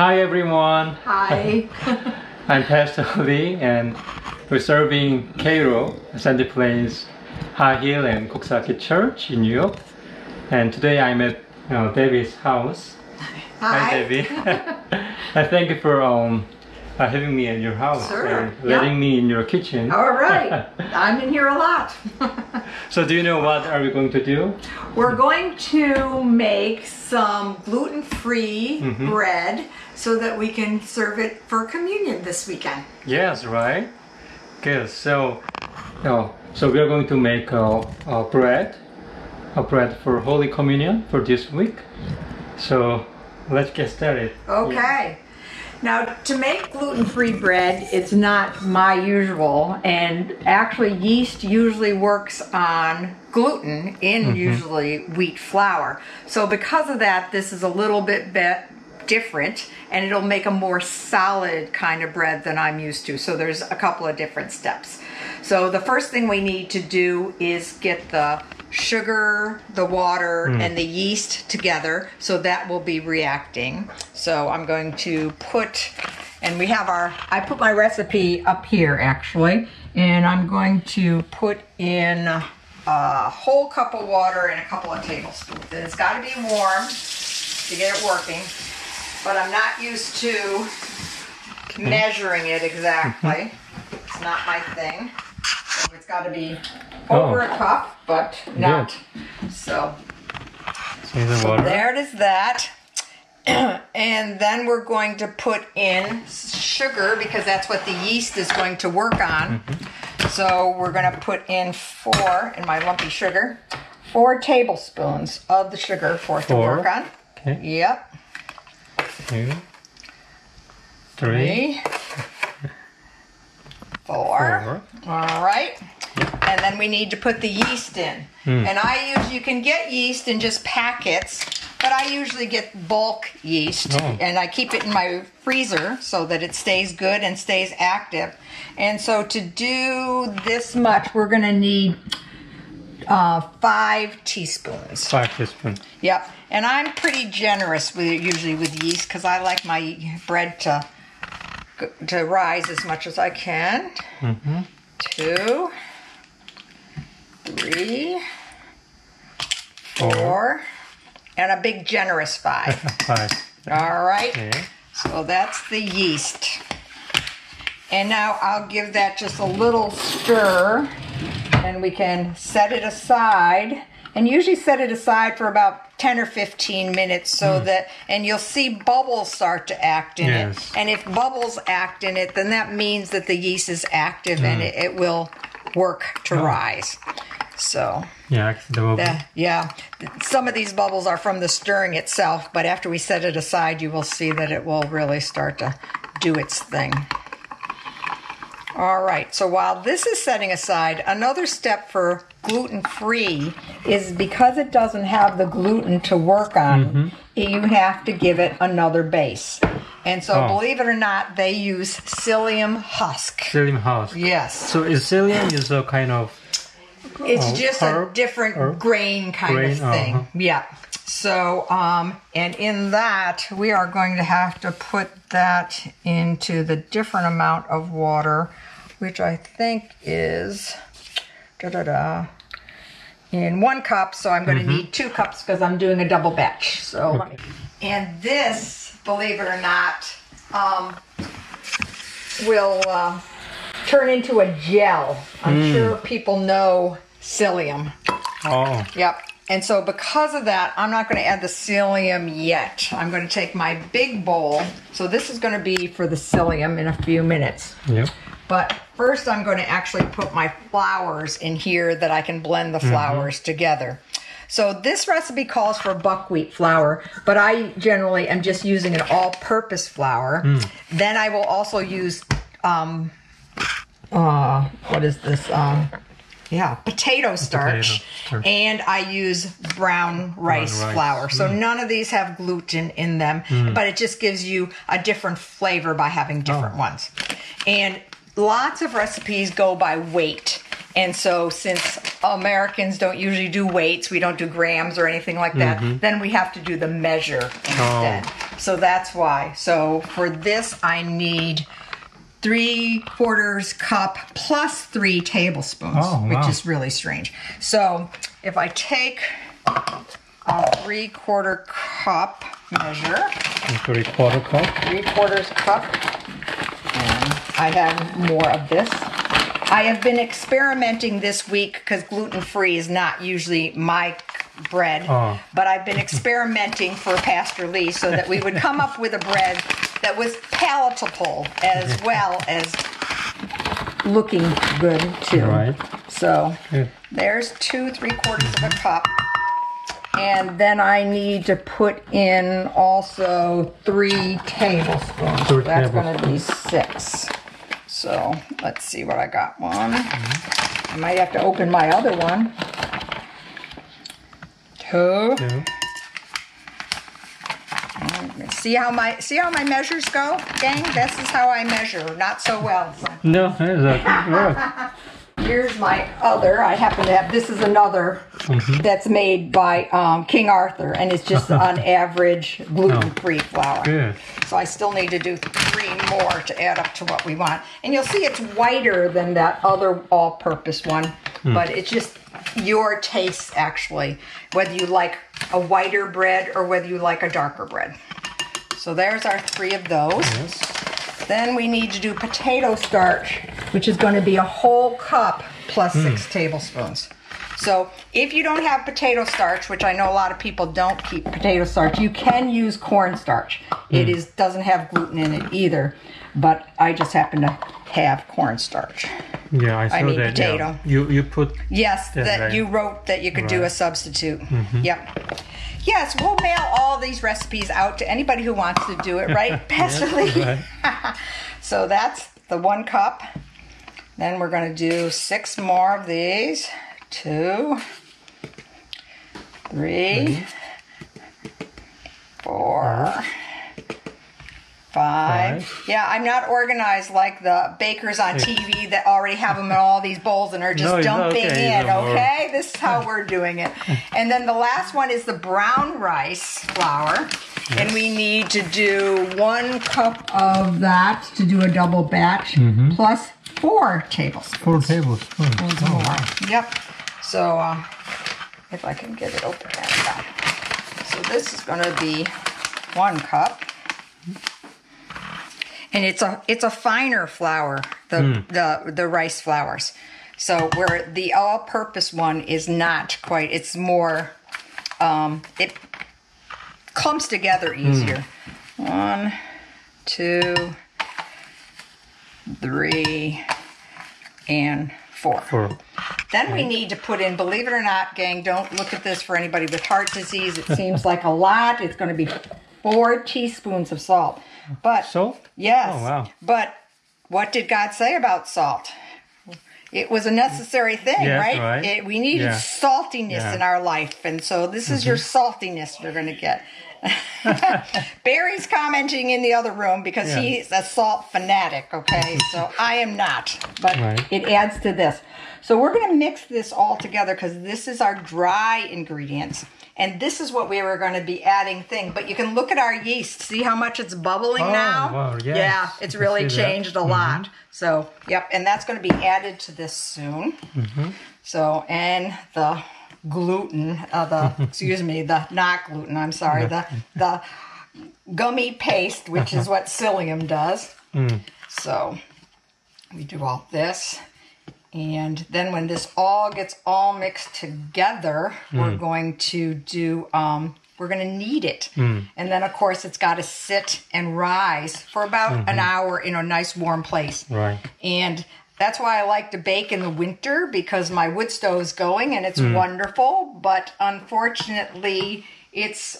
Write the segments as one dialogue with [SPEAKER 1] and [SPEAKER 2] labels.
[SPEAKER 1] Hi everyone.
[SPEAKER 2] Hi.
[SPEAKER 1] I'm Pastor Lee and we're serving Cairo, Sandy Plains High Hill and Coxsackie Church in New York. And today I'm at Debbie's house. Hi Debbie. And thank you for having me in your house and letting me in your kitchen.
[SPEAKER 2] All right. I'm in here a lot.
[SPEAKER 1] So do you know what are we going to do?
[SPEAKER 2] We're going to make some gluten-free bread so that we can serve it for communion this weekend.
[SPEAKER 1] Yes, right. Good. So we are going to make a bread for Holy Communion for this week. So let's get started.
[SPEAKER 2] Okay. Now, to make gluten-free bread, it's not my usual, and actually yeast usually works on gluten in usually wheat flour. So because of that, this is a little bit different, and it'll make a more solid kind of bread than I'm used to. So there's a couple of different steps. So the first thing we need to do is get the sugar, the water, and the yeast together, so that will be reacting. So I'm going to put, and we have I put my recipe up here actually, and I'm going to put in a whole cup of water and a couple of tablespoons. And it's got to be warm to get it working, but I'm not used to measuring it exactly. It's not my thing. So it's got to be over a cup, but not. So there it is that. And then we're going to put in sugar because that's what the yeast is going to work on. So we're going to put in in my lumpy sugar, 4 tablespoons of the sugar for it to work on.
[SPEAKER 1] Okay.
[SPEAKER 2] Yep.
[SPEAKER 1] 2, 3,
[SPEAKER 2] 4. All right. And then we need to put the yeast in. And you can get yeast in just packets, but I usually get bulk yeast. And I keep it in my freezer so that it stays good and stays active. And so to do this much, we're going to need 5 teaspoons.
[SPEAKER 1] 5 teaspoons.
[SPEAKER 2] Yep. And I'm pretty generous usually with yeast because I like my bread to rise as much as I can. 2, 3, 4, and a big generous 5.
[SPEAKER 1] 5.
[SPEAKER 2] All right.
[SPEAKER 1] Okay.
[SPEAKER 2] So that's the yeast. And now I'll give that just a little stir, and we can set it aside. And usually set it aside for about 10 or 15 minutes so that, and you'll see bubbles start to act in it. And if bubbles act in it, then that means that the yeast is active and it will work to rise. So, some of these bubbles are from the stirring itself, but after we set it aside, you will see that it will really start to do its thing. All right, so while this is setting aside, another step for gluten-free is because it doesn't have the gluten to work on, you have to give it another base. And so, believe it or not, they use psyllium husk.
[SPEAKER 1] Psyllium husk.
[SPEAKER 2] Yes.
[SPEAKER 1] So psyllium is a kind of
[SPEAKER 2] it's just a different grain kind of thing. Yeah. So, and in that, we are going to have to put that into the different amount of water, which I think is in 1 cup. So I'm going to need 2 cups because I'm doing a double batch. So, and this, believe it or not, will turn into a gel. I'm sure people know psyllium.
[SPEAKER 1] Oh.
[SPEAKER 2] Yep. And so because of that, I'm not going to add the psyllium yet. I'm going to take my big bowl. So this is going to be for the psyllium in a few minutes.
[SPEAKER 1] Yep.
[SPEAKER 2] But first I'm going to actually put my flours in here that I can blend the flours together. So this recipe calls for buckwheat flour, but I generally am just using an all-purpose flour. Then I will also use, what is this? Potato starch, and I use brown rice flour. So none of these have gluten in them, but it just gives you a different flavor by having different ones. And lots of recipes go by weight. And so since Americans don't usually do weights, we don't do grams or anything like that, then we have to do the measure instead. So that's why. So for this, I need 3/4 cup plus 3 tablespoons,
[SPEAKER 1] Oh, wow.
[SPEAKER 2] which is really strange. So if I take a 3/4 cup measure,
[SPEAKER 1] 3/4 cup.
[SPEAKER 2] 3/4 cup, and I have more of this. I have been experimenting this week because gluten-free is not usually my bread, but I've been experimenting for Pastor Lee so that we would come up with a bread that was palatable as well as looking good too.
[SPEAKER 1] Right.
[SPEAKER 2] So
[SPEAKER 1] Good.
[SPEAKER 2] there's 2 3/4 of a cup. And then I need to put in also 3 tablespoons. So that's going to be 6. So let's see what I got. One. I might have to open my other one. 2. See how my measures go, gang? This is how I measure. Not so well. So.
[SPEAKER 1] No, that's good work.
[SPEAKER 2] Here's my other. I happen to have, this is another that's made by King Arthur, and it's just on average gluten-free flour.
[SPEAKER 1] Good.
[SPEAKER 2] So I still need to do 3 more to add up to what we want. And you'll see it's whiter than that other all-purpose one, but it's just your taste, actually, whether you like a whiter bread or whether you like a darker bread. So there's our 3 of those.
[SPEAKER 1] Yes.
[SPEAKER 2] Then we need to do potato starch, which is going to be a whole cup plus 6 tablespoons. So if you don't have potato starch, which I know a lot of people don't keep potato starch, you can use cornstarch. It doesn't have gluten in it either, but I just happen to have cornstarch.
[SPEAKER 1] Yeah, I mean that.
[SPEAKER 2] Potato.
[SPEAKER 1] Yeah. You put.
[SPEAKER 2] Yes, that
[SPEAKER 1] right.
[SPEAKER 2] you wrote that you could do a substitute. Yep. Yes, we'll mail all these recipes out to anybody who wants to do it, right, Pastor Lee?
[SPEAKER 1] Right.
[SPEAKER 2] So that's the 1 cup. Then we're going to do 6 more of these. 2, 3, 4, 5. Yeah, I'm not organized like the bakers on TV that already have them in all these bowls and are just dumping in, okay? This is how we're doing it. And then the last one is the brown rice flour. Yes. And we need to do 1 cup of that to do a double batch, plus 4 tablespoons.
[SPEAKER 1] 4 tablespoons.
[SPEAKER 2] More. Yep. So if I can get it open. So this is going to be 1 cup. And it's a finer flour, the rice flours. So where the all-purpose one is not quite, it's more, it clumps together easier. 1, 2, 3, and 4. Then we need to put in, believe it or not, gang, don't look at this for anybody with heart disease. It seems like a lot. It's going to be 4 teaspoons of salt. But
[SPEAKER 1] salt?
[SPEAKER 2] Yes.
[SPEAKER 1] Oh, wow.
[SPEAKER 2] But what did God say about salt? It was a necessary thing,
[SPEAKER 1] yes,
[SPEAKER 2] right? We needed saltiness in our life, and so this is your saltiness you're going to get. Barry's commenting in the other room because he's a salt fanatic, okay? So I am not, but it adds to this. So we're going to mix this all together because this is our dry ingredients. And this is what we were going to be adding thing. But you can look at our yeast. See how much it's bubbling now?
[SPEAKER 1] Wow, yes.
[SPEAKER 2] Yeah, it's really changed a lot. So, yep, and that's going to be added to this soon. So, and the gluten, excuse me, the not gluten, I'm sorry, the gummy paste, which is what psyllium does. So, we do all this. And then when this all gets all mixed together, we're going to do, we're going to knead it. And then, of course, it's got to sit and rise for about an hour in a nice warm place. Right. And that's why I like to bake in the winter, because my wood stove is going and it's wonderful. But unfortunately,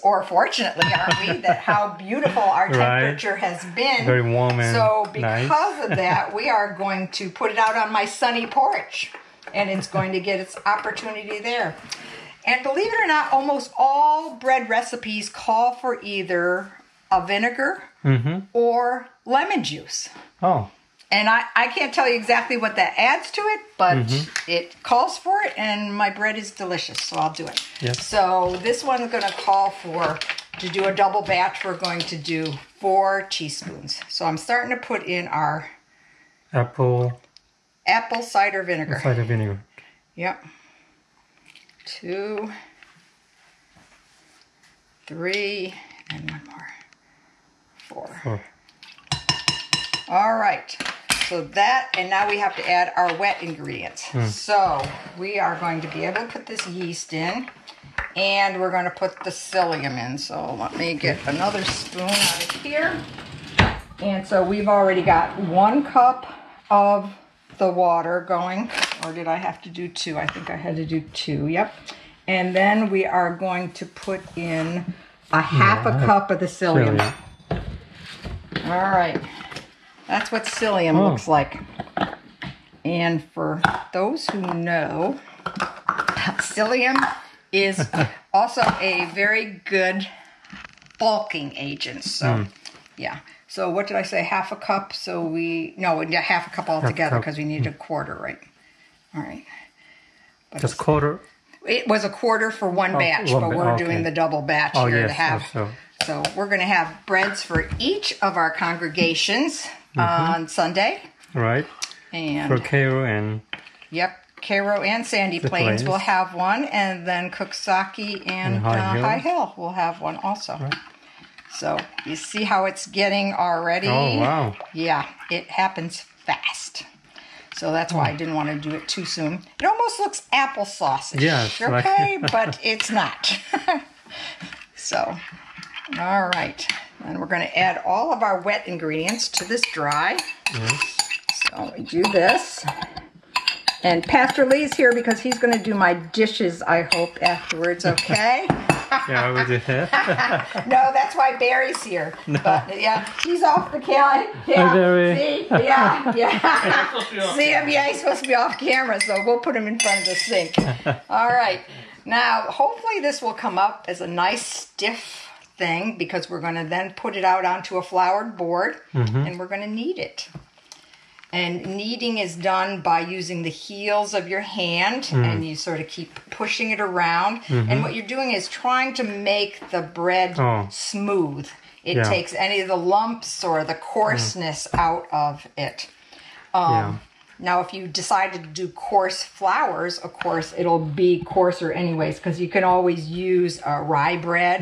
[SPEAKER 2] or fortunately, aren't we, that how beautiful our temperature has been.
[SPEAKER 1] Very warm and
[SPEAKER 2] so because of that, we are going to put it out on my sunny porch, and it's going to get its opportunity there. And believe it or not, almost all bread recipes call for either a vinegar or lemon juice. Oh. And I can't tell you exactly what that adds to it, but it calls for it, and my bread is delicious, so I'll do it. Yes. So this one's going to call for to do a double batch, we're going to do 4 teaspoons. So I'm starting to put in our
[SPEAKER 1] apple
[SPEAKER 2] cider vinegar.
[SPEAKER 1] Cider vinegar.
[SPEAKER 2] Yep. 2, 3, and 1 more. 4. All right. So that, and now we have to add our wet ingredients. So we are going to be able to put this yeast in, and we're going to put the psyllium in. So let me get another spoon out of here. And so we've already got 1 cup of the water going, or did I have to do 2? I think I had to do 2, yep. And then we are going to put in a half a cup of the psyllium. All right. That's what psyllium looks like. And for those who know, psyllium is also a very good bulking agent. So, yeah. So what did I say? Half a cup. So half a cup altogether because we need a quarter, right? All right. But
[SPEAKER 1] just quarter?
[SPEAKER 2] It was a quarter for one batch, but we're doing the double batch here to have. So we're going to have breads for each of our congregations on Sunday.
[SPEAKER 1] Right.
[SPEAKER 2] And
[SPEAKER 1] for Cairo and...
[SPEAKER 2] Yep. Cairo and Sandy Plains will have one. And then Cooksaki and High Hill will have one also. Right. So you see how it's getting already?
[SPEAKER 1] Oh, wow.
[SPEAKER 2] Yeah. It happens fast. So that's why I didn't want to do it too soon. It almost looks applesauce-ish.
[SPEAKER 1] Yes.
[SPEAKER 2] Okay, but it's not. So... All right, and we're going to add all of our wet ingredients to this dry.
[SPEAKER 1] Yes.
[SPEAKER 2] So we do this. And Pastor Lee's here because he's going to do my dishes, I hope, afterwards, okay?
[SPEAKER 1] Yeah, I will do that.
[SPEAKER 2] No, that's why Barry's here. No. But, yeah, he's off the camera. Yeah,
[SPEAKER 1] hi, Barry.
[SPEAKER 2] See? Yeah. See him? Yeah, he's supposed to be off camera, so we'll put him in front of the sink. All right. Now, hopefully this will come up as a nice, stiff thing because we're going to then put it out onto a floured board and we're going to knead it. And kneading is done by using the heels of your hand and you sort of keep pushing it around. And what you're doing is trying to make the bread smooth. It takes any of the lumps or the coarseness out of it. Now, if you decided to do coarse flours, of course, it'll be coarser anyways, because you can always use rye bread.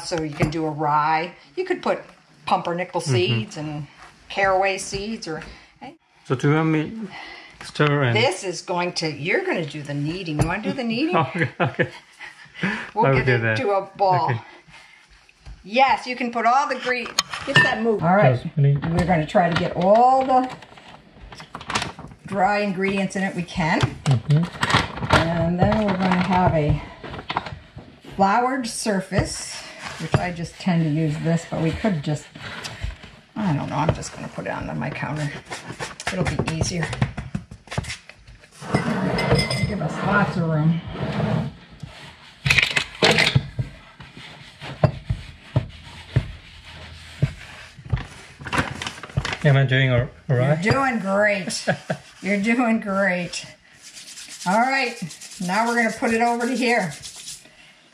[SPEAKER 2] So you can do a rye. You could put pumpernickel seeds and caraway seeds.
[SPEAKER 1] So do you want me to stir? And...
[SPEAKER 2] This is going to, you're going to do the kneading. You want to do the kneading?
[SPEAKER 1] Okay.
[SPEAKER 2] We'll get it to a ball. Okay. Yes, you can put all the get that move. All right, we're going to try to get all the dry ingredients in it we can. And then we're going to have a floured surface, which I just tend to use this, but we could just, I don't know, I'm just going to put it on my counter. It'll be easier. Give us lots of room.
[SPEAKER 1] Am I doing all right?
[SPEAKER 2] You're doing great. You're doing great. All right, now we're going to put it over to here.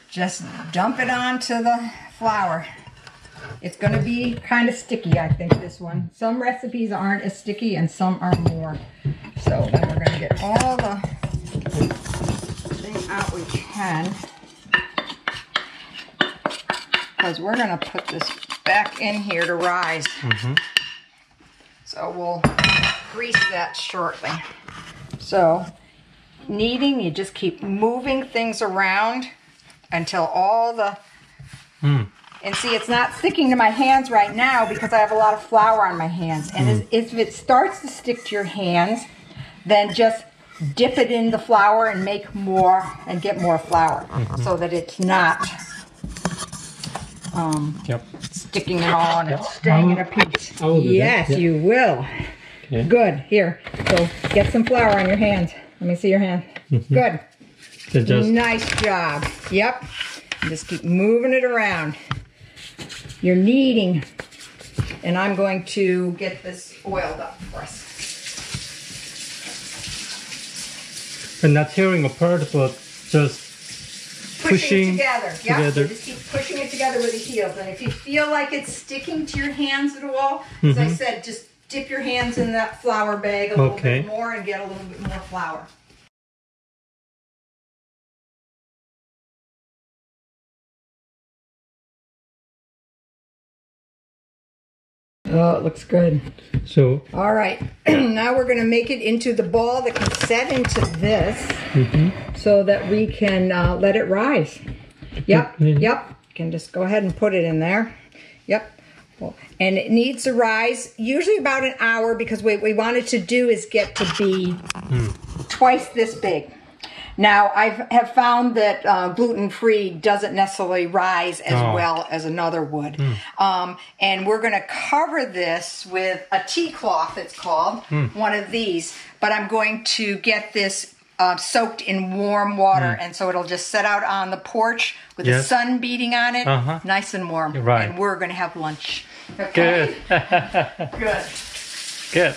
[SPEAKER 2] Just dump it onto the flour. It's going to be kind of sticky, I think, this one. Some recipes aren't as sticky and some are more. So then we're going to get all the thing out we can. Because we're going to put this back in here to rise. So we'll grease that shortly. So kneading, you just keep moving things around until all the... And see, it's not sticking to my hands right now because I have a lot of flour on my hands. And if it starts to stick to your hands, then just dip it in the flour and make more and get more flour so that it's not sticking it all and it's staying in a piece. Yes, you will. Okay. Good. Here, so get some flour on your hands. Let me see your hand. Good. So nice job. Yep. And just keep moving it around. You're kneading, and I'm going to get this oiled up for us.
[SPEAKER 1] And not tearing apart, but just
[SPEAKER 2] pushing it together. Yeah, so just keep pushing it together with the heels. And if you feel like it's sticking to your hands at all, as I said, just dip your hands in that flour bag a little bit more and get a little bit more flour. Oh, it looks good.
[SPEAKER 1] So,
[SPEAKER 2] all right, now we're going to make it into the ball that can set into this so that we can let it rise. Yep, yep. You can just go ahead and put it in there. Yep. And it needs to rise usually about an hour because what we want it to do is get to be twice this big. Now, I have found that gluten-free doesn't necessarily rise as well as another would. And we're going to cover this with a tea cloth, it's called, one of these. But I'm going to get this soaked in warm water, and so it'll just set out on the porch with the sun beating on it, nice and warm.
[SPEAKER 1] Right.
[SPEAKER 2] And we're going to have lunch. Okay?
[SPEAKER 1] Good.
[SPEAKER 2] Good.
[SPEAKER 1] Good.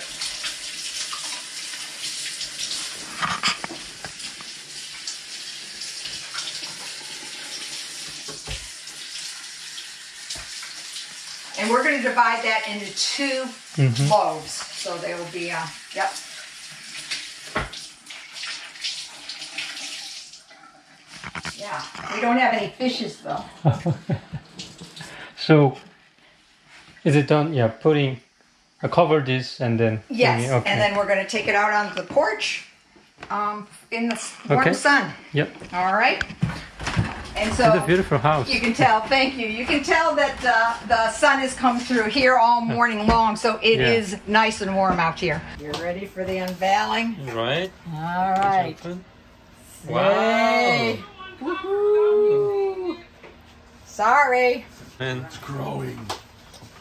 [SPEAKER 2] And we're going to divide that into 2 loaves. So they will be, yep. Yeah, we don't have any fishes though.
[SPEAKER 1] So, is it done? Yeah, cover this and then.
[SPEAKER 2] Yes, and then we're going to take it out onto the porch in the warm sun.
[SPEAKER 1] Yep.
[SPEAKER 2] All right. And so
[SPEAKER 1] it's a beautiful house.
[SPEAKER 2] You can tell, thank you. You can tell that the sun has come through here all morning long, so it is nice and warm out here. You're ready for the unveiling?
[SPEAKER 1] Right.
[SPEAKER 2] All right.
[SPEAKER 1] Wow.
[SPEAKER 2] Woohoo! Sorry.
[SPEAKER 1] And it's growing.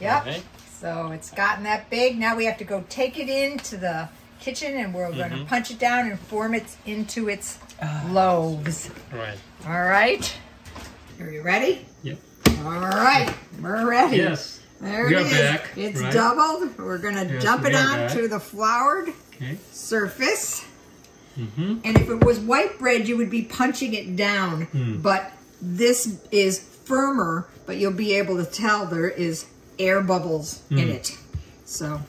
[SPEAKER 2] Yep. Right. So it's gotten that big. Now we have to go take it into the kitchen and we're going to punch it down and form it into its loaves.
[SPEAKER 1] Right.
[SPEAKER 2] All right. Are you ready?
[SPEAKER 1] Yep.
[SPEAKER 2] All right. We're ready.
[SPEAKER 1] Yes.
[SPEAKER 2] There it is.
[SPEAKER 1] Back,
[SPEAKER 2] it's doubled. We're going to dump it onto the floured surface. And if it was white bread, you would be punching it down. But this is firmer, but you'll be able to tell there is air bubbles in it. So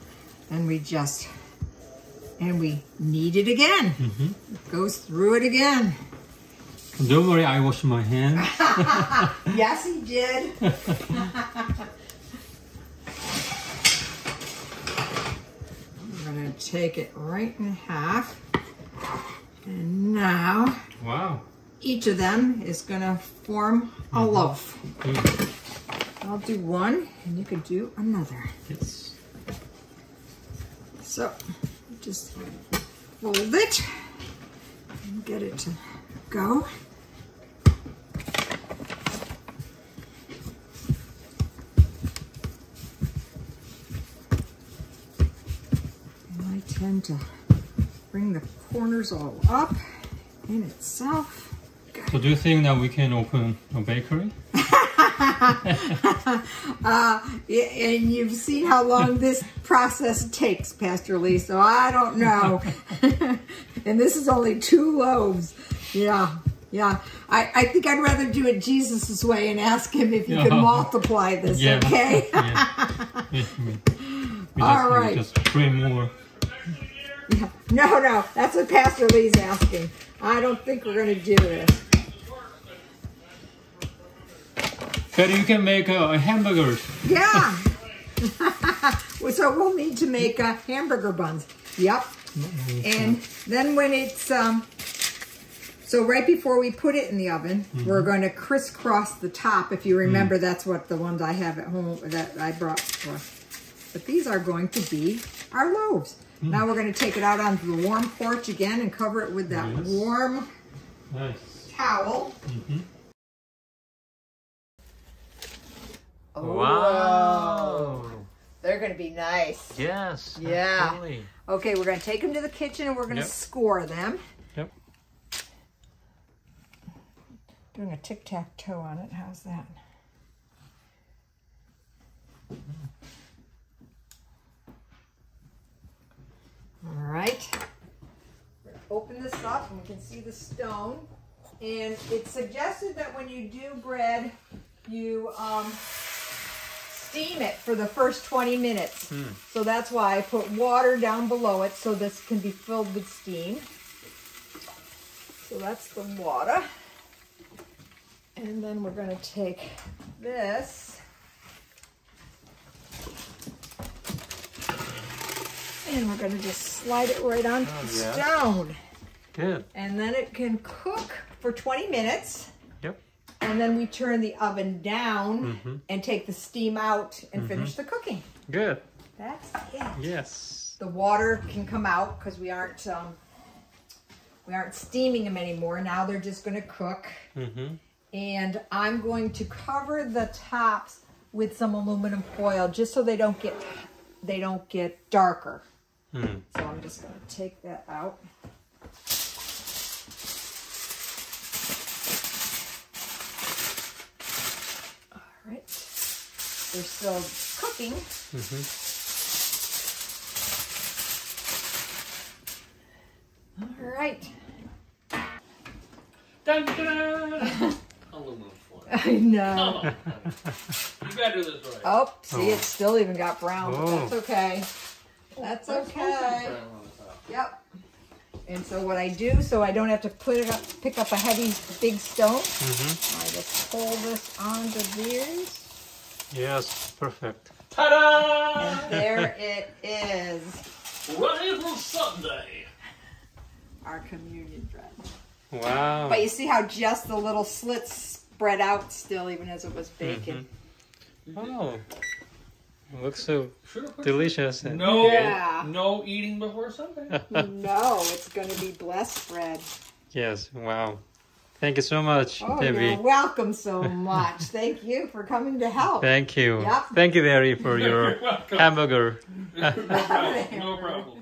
[SPEAKER 2] then we just, and we knead it again. It goes through it again.
[SPEAKER 1] Don't worry, I wash my hands.
[SPEAKER 2] Yes, he did. I'm going to take it right in half. And now, each of them is going to form a loaf. I'll do one, and you can do another.
[SPEAKER 1] Yes.
[SPEAKER 2] So, just fold it and get it to go. And I tend to bring the corners all up in itself.
[SPEAKER 1] So do you think that we can open a bakery?
[SPEAKER 2] And you've seen how long this process takes, Pastor Lee, so I don't know. And this is only 2 loaves. Yeah. I think I'd rather do it Jesus' way and ask him if he could multiply this, okay? All right.
[SPEAKER 1] Just 3 more.
[SPEAKER 2] Yeah. No, that's what Pastor Lee's asking. I don't think we're going to do this.
[SPEAKER 1] But you can make hamburgers.
[SPEAKER 2] Yeah. So we'll need to make hamburger buns. Yep. And then when it's, so right before we put it in the oven, we're going to crisscross the top. If you remember, that's what the ones I have at home that I brought for. But these are going to be our loaves. Now we're going to take it out onto the warm porch again and cover it with that warm towel. Oh,
[SPEAKER 1] wow.
[SPEAKER 2] They're going to be nice.
[SPEAKER 1] Yes.
[SPEAKER 2] Yeah.
[SPEAKER 1] Absolutely.
[SPEAKER 2] Okay, we're going to take them to the kitchen and we're going to score them.
[SPEAKER 1] Yep.
[SPEAKER 2] Doing a tic-tac-toe on it. How's that? All right. We're going to open this up and we can see the stone. And it's suggested that when you do bread, you steam it for the first 20 minutes. So that's why I put water down below it so this can be filled with steam. So that's the water. And then we're going to take this and we're going to just slide it right onto the stone.
[SPEAKER 1] Good.
[SPEAKER 2] And then it can cook for 20 minutes.
[SPEAKER 1] Yep.
[SPEAKER 2] And then we turn the oven down and take the steam out and finish the cooking.
[SPEAKER 1] Good.
[SPEAKER 2] That's it.
[SPEAKER 1] Yes.
[SPEAKER 2] The water can come out because we aren't steaming them anymore. Now they're just going to cook. And I'm going to cover the tops with some aluminum foil just so they don't get darker. So I'm just going to take that out. All right. They're still cooking. All right.
[SPEAKER 3] Dun, dun. Aluminum foil.
[SPEAKER 2] I know.
[SPEAKER 3] Come on. You gotta do this right.
[SPEAKER 2] Oh, see, it's still even got brown, but
[SPEAKER 1] Oh.
[SPEAKER 2] that's okay. That's okay. Yep. And so what I do, so I don't have to pick up a heavy, big stone, I just pull this onto these.
[SPEAKER 1] Yes, perfect.
[SPEAKER 3] Ta-da!
[SPEAKER 2] And there it is.
[SPEAKER 3] Ready for Sunday.
[SPEAKER 2] Our communion bread.
[SPEAKER 1] Wow.
[SPEAKER 2] But you see how just the little slits spread out still, even as it was baking.
[SPEAKER 1] Oh, it looks so
[SPEAKER 3] Should've put-
[SPEAKER 1] delicious.
[SPEAKER 3] No,
[SPEAKER 2] Yeah.
[SPEAKER 3] no eating before Sunday.
[SPEAKER 2] No, it's going to be blessed bread.
[SPEAKER 1] Yes, wow. Thank you so much,
[SPEAKER 2] Oh,
[SPEAKER 1] Debbie.
[SPEAKER 2] you're welcome so much. Thank you for coming to help.
[SPEAKER 1] Thank you.
[SPEAKER 2] Yep.
[SPEAKER 1] Thank you, Derry, for your
[SPEAKER 3] You're welcome.
[SPEAKER 1] hamburger.
[SPEAKER 3] No problem. No problem.